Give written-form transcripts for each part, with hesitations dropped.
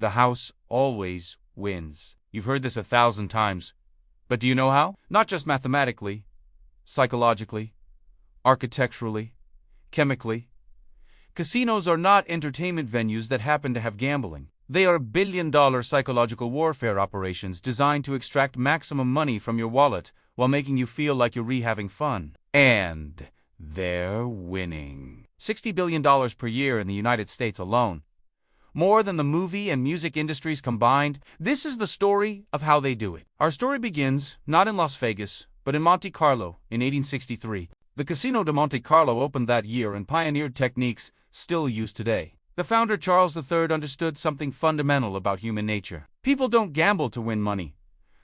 The house always wins. You've heard this 1,000 times. But do you know how? Not just mathematically, psychologically, architecturally, chemically. Casinos are not entertainment venues that happen to have gambling. They are billion-dollar psychological warfare operations designed to extract maximum money from your wallet while making you feel like you're having fun. And they're winning. $60 billion per year in the United States alone. More than the movie and music industries combined. This is the story of how they do it. Our story begins not in Las Vegas, but in Monte Carlo in 1863. The Casino de Monte Carlo opened that year and pioneered techniques still used today. The founder, Charles III, understood something fundamental about human nature. People don't gamble to win money.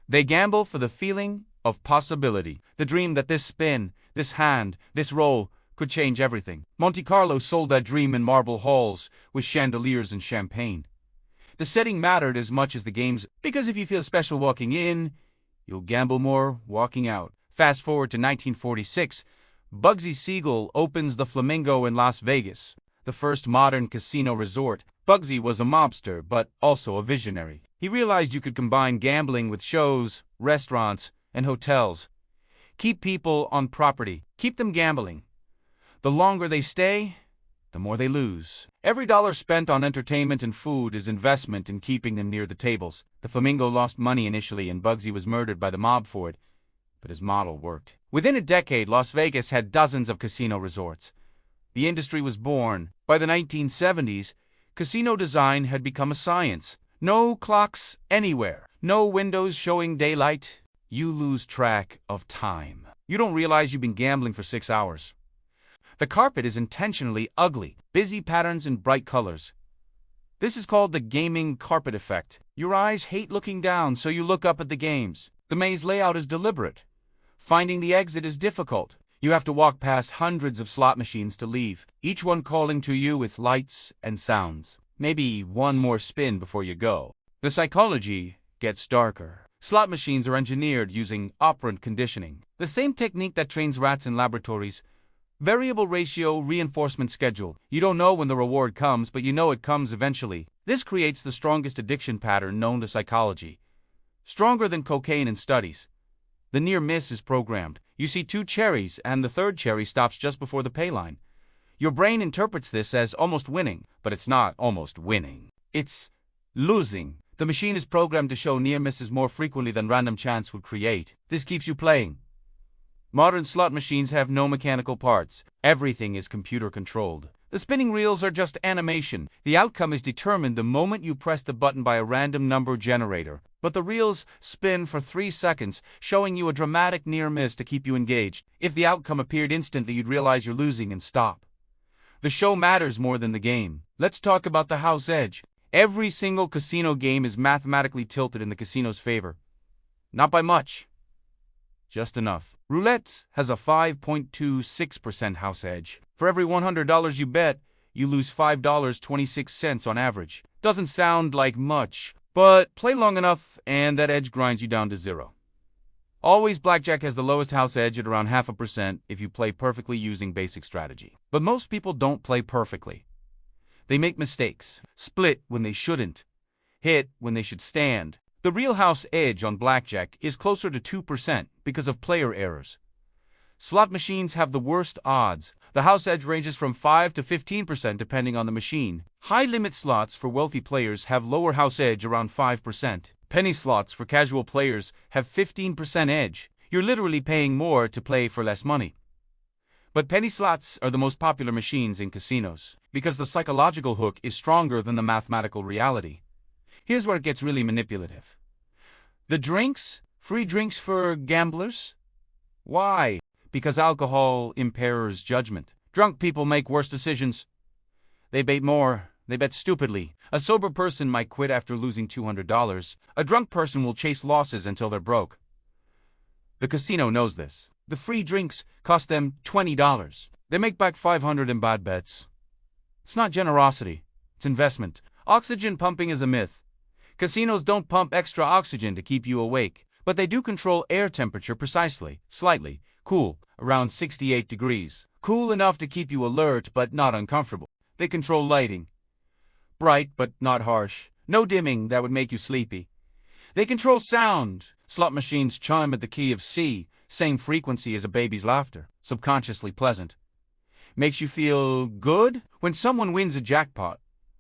They gamble for the feeling of possibility, the dream that this spin, this hand, this roll could change everything. Monte Carlo sold that dream in marble halls with chandeliers and champagne. The setting mattered as much as the games, because if you feel special walking in, you'll gamble more walking out. Fast forward to 1946, Bugsy Siegel opens the Flamingo in Las Vegas, the first modern casino resort. Bugsy was a mobster, but also a visionary. He realized you could combine gambling with shows, restaurants, and hotels. Keep people on property. Keep them gambling. The longer they stay, the more they lose. Every dollar spent on entertainment and food is investment in keeping them near the tables. The Flamingo lost money initially and Bugsy was murdered by the mob for it, but his model worked. Within a decade, Las Vegas had dozens of casino resorts. The industry was born. By the 1970s, casino design had become a science. No clocks anywhere. No windows showing daylight. You lose track of time. You don't realize you've been gambling for 6 hours. The carpet is intentionally ugly, busy patterns and bright colors. This is called the gaming carpet effect. Your eyes hate looking down, so you look up at the games. The maze layout is deliberate. Finding the exit is difficult. You have to walk past hundreds of slot machines to leave, each one calling to you with lights and sounds. Maybe one more spin before you go. The psychology gets darker. Slot machines are engineered using operant conditioning, the same technique that trains rats in laboratories. Variable ratio reinforcement schedule. You don't know when the reward comes, but you know it comes eventually. This creates the strongest addiction pattern known to psychology. Stronger than cocaine in studies. The near miss is programmed. You see 2 cherries and the third cherry stops just before the pay line. Your brain interprets this as almost winning, but it's not almost winning. It's losing. The machine is programmed to show near misses more frequently than random chance would create. This keeps you playing. Modern slot machines have no mechanical parts. Everything is computer-controlled. The spinning reels are just animation. The outcome is determined the moment you press the button by a random number generator. But the reels spin for 3 seconds, showing you a dramatic near miss to keep you engaged. If the outcome appeared instantly, you'd realize you're losing and stop. The show matters more than the game. Let's talk about the house edge. Every single casino game is mathematically tilted in the casino's favor. Not by much. Just enough. Roulette has a 5.26% house edge. For every $100 you bet, you lose $5.26 on average. Doesn't sound like much, but play long enough and that edge grinds you down to 0. Always, Blackjack has the lowest house edge at around 0.5% if you play perfectly using basic strategy. But most people don't play perfectly. They make mistakes, split when they shouldn't, hit when they should stand. The real house edge on Blackjack is closer to 2% because of player errors. Slot machines have the worst odds. The house edge ranges from 5 to 15% depending on the machine. High-limit slots for wealthy players have lower house edge around 5%. Penny slots for casual players have 15% edge. You're literally paying more to play for less money. But penny slots are the most popular machines in casinos because the psychological hook is stronger than the mathematical reality. Here's where it gets really manipulative. The drinks? Free drinks for gamblers? Why? Because alcohol impairs judgment. Drunk people make worse decisions. They bet more. They bet stupidly. A sober person might quit after losing $200. A drunk person will chase losses until they're broke. The casino knows this. The free drinks cost them $20. They make back $500 in bad bets. It's not generosity. It's investment. Oxygen pumping is a myth. Casinos don't pump extra oxygen to keep you awake, but they do control air temperature precisely, slightly, cool, around 68 degrees. Cool enough to keep you alert but not uncomfortable. They control lighting. Bright but not harsh. No dimming that would make you sleepy. They control sound. Slot machines chime at the key of C, same frequency as a baby's laughter, subconsciously pleasant. Makes you feel good when someone wins a jackpot.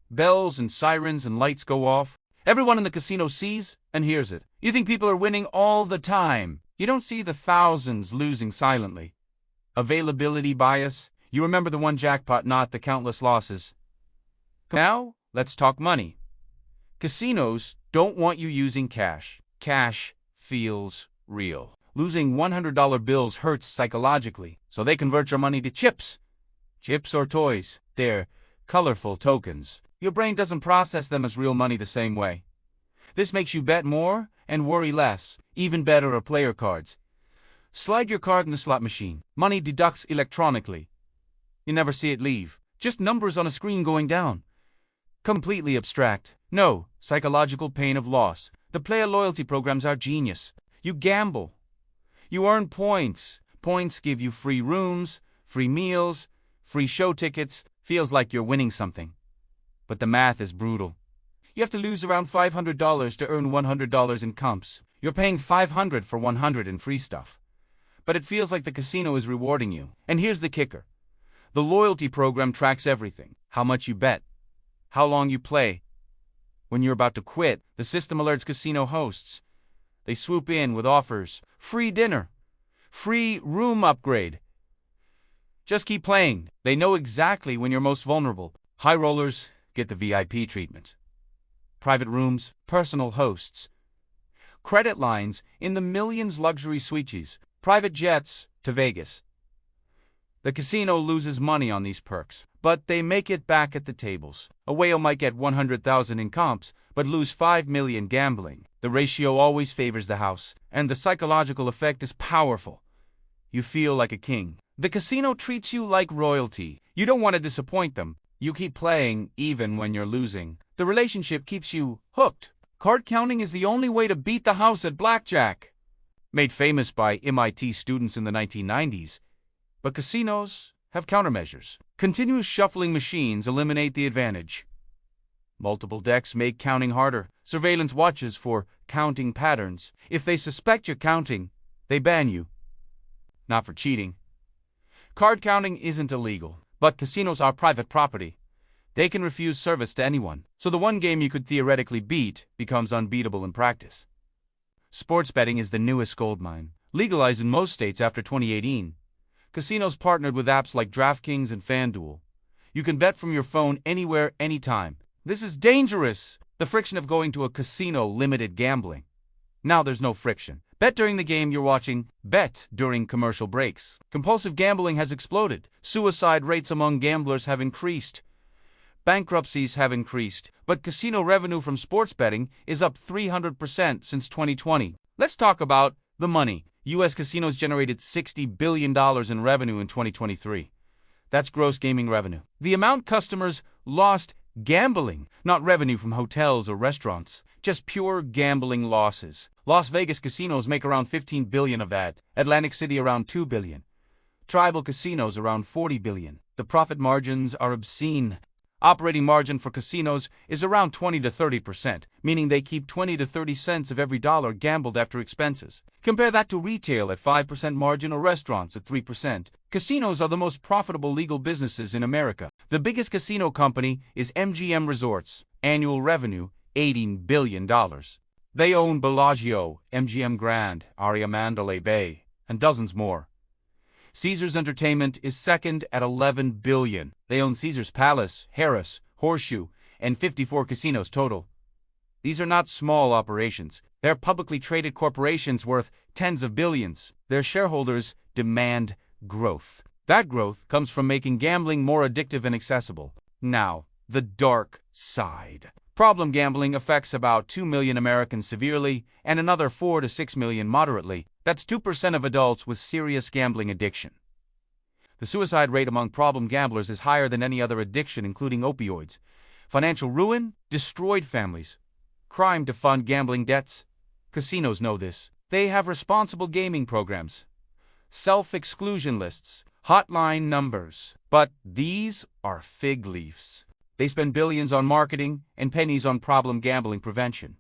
Bells and sirens and lights go off. Everyone in the casino sees and hears it. You think people are winning all the time. You don't see the thousands losing silently. Availability bias. You remember the one jackpot, not the countless losses. Now, let's talk money. Casinos don't want you using cash. Cash feels real. Losing $100 bills hurts psychologically, so they convert your money to chips. Chips or toys. They're colorful tokens. Your brain doesn't process them as real money the same way. This makes you bet more and worry less. Even better are player cards. Slide your card in the slot machine. Money deducts electronically. You never see it leave. Just numbers on a screen going down. Completely abstract. No psychological pain of loss. The player loyalty programs are genius. You gamble. You earn points. Points give you free rooms, free meals, free show tickets. Feels like you're winning something. But the math is brutal. You have to lose around $500 to earn $100 in comps. You're paying $500 for $100 in free stuff. But it feels like the casino is rewarding you. And here's the kicker. The loyalty program tracks everything. How much you bet. How long you play. When you're about to quit, the system alerts casino hosts. They swoop in with offers. Free dinner. Free room upgrade. Just keep playing. They know exactly when you're most vulnerable. High rollers get the VIP treatment. Private rooms, personal hosts. Credit lines in the millions luxury suites. Private jets to Vegas. The casino loses money on these perks, but they make it back at the tables. A whale might get $100,000 in comps, but lose $5 million gambling. The ratio always favors the house, and the psychological effect is powerful. You feel like a king. The casino treats you like royalty. You don't want to disappoint them. You keep playing even when you're losing. The relationship keeps you hooked. Card counting is the only way to beat the house at Blackjack. Made famous by MIT students in the 1990s. But casinos have countermeasures. Continuous shuffling machines eliminate the advantage. Multiple decks make counting harder. Surveillance watches for counting patterns. If they suspect you're counting, they ban you. Not for cheating. Card counting isn't illegal, but casinos are private property. They can refuse service to anyone, so the one game you could theoretically beat becomes unbeatable in practice. Sports betting is the newest goldmine. Legalized in most states after 2018. Casinos partnered with apps like DraftKings and FanDuel. You can bet from your phone anywhere, anytime. This is dangerous. The friction of going to a casino limited gambling. Now there's no friction. Bet during the game you're watching. Bet during commercial breaks. Compulsive gambling has exploded. Suicide rates among gamblers have increased. Bankruptcies have increased. But casino revenue from sports betting is up 300% since 2020. Let's talk about the money. U.S. casinos generated $60 billion in revenue in 2023. That's gross gaming revenue. The amount customers lost gambling, not revenue from hotels or restaurants, just pure gambling losses. Las Vegas casinos make around $15 billion of that. Atlantic City around $2 billion. Tribal casinos around $40 billion. The profit margins are obscene. Operating margin for casinos is around 20 to 30%, meaning they keep 20 to 30 cents of every dollar gambled after expenses. Compare that to retail at 5% margin or restaurants at 3%. Casinos are the most profitable legal businesses in America. The biggest casino company is MGM Resorts. Annual revenue, $18 billion. They own Bellagio, MGM Grand, Aria Mandalay Bay, and dozens more. Caesars Entertainment is second at $11 billion. They own Caesars Palace, Harrah's, Horseshoe, and 54 casinos total. These are not small operations. They're publicly traded corporations worth tens of billions. Their shareholders demand growth. That growth comes from making gambling more addictive and accessible. Now, the dark side. Problem gambling affects about 2 million Americans severely and another 4 to 6 million moderately. That's 2% of adults with serious gambling addiction. The suicide rate among problem gamblers is higher than any other addiction, including opioids. Financial ruin, destroyed families. Crime to fund gambling debts. Casinos know this. They have responsible gaming programs. Self-exclusion lists. Hotline numbers. But these are fig leaves. They spend billions on marketing and pennies on problem gambling prevention.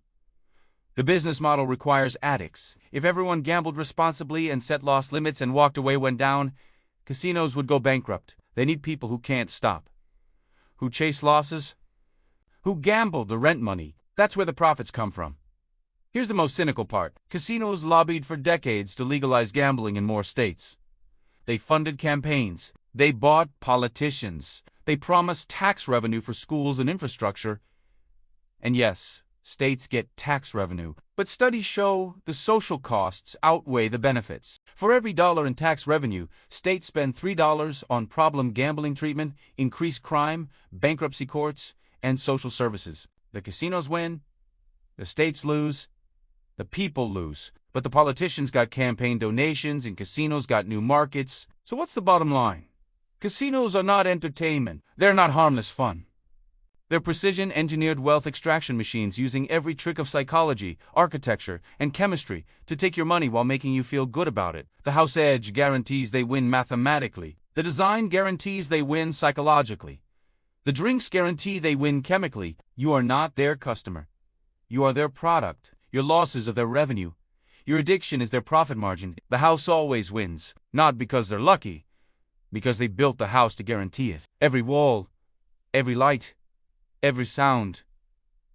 The business model requires addicts. If everyone gambled responsibly and set loss limits and walked away when down, casinos would go bankrupt. They need people who can't stop, who chase losses, who gamble to rent money. That's where the profits come from. Here's the most cynical part. Casinos lobbied for decades to legalize gambling in more states. They funded campaigns. They bought politicians. They promised tax revenue for schools and infrastructure. And yes, states get tax revenue, but studies show the social costs outweigh the benefits. For every dollar in tax revenue, states spend $3 on problem gambling treatment, increased crime, bankruptcy courts, and social services. The casinos win, the states lose, the people lose. But the politicians got campaign donations and casinos got new markets. So what's the bottom line? Casinos are not entertainment. They're not harmless fun. They're precision-engineered wealth extraction machines using every trick of psychology, architecture, and chemistry to take your money while making you feel good about it. The house edge guarantees they win mathematically. The design guarantees they win psychologically. The drinks guarantee they win chemically. You are not their customer. You are their product. Your losses are their revenue. Your addiction is their profit margin. The house always wins, not because they're lucky, because they built the house to guarantee it. Every wall, every light, every sound,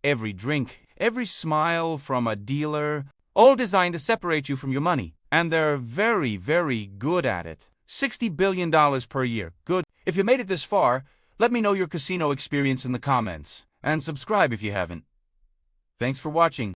every drink, every smile from a dealer, all designed to separate you from your money. And they're very, very good at it. $60 billion per year. Good. If you made it this far, let me know your casino experience in the comments. And subscribe if you haven't. Thanks for watching.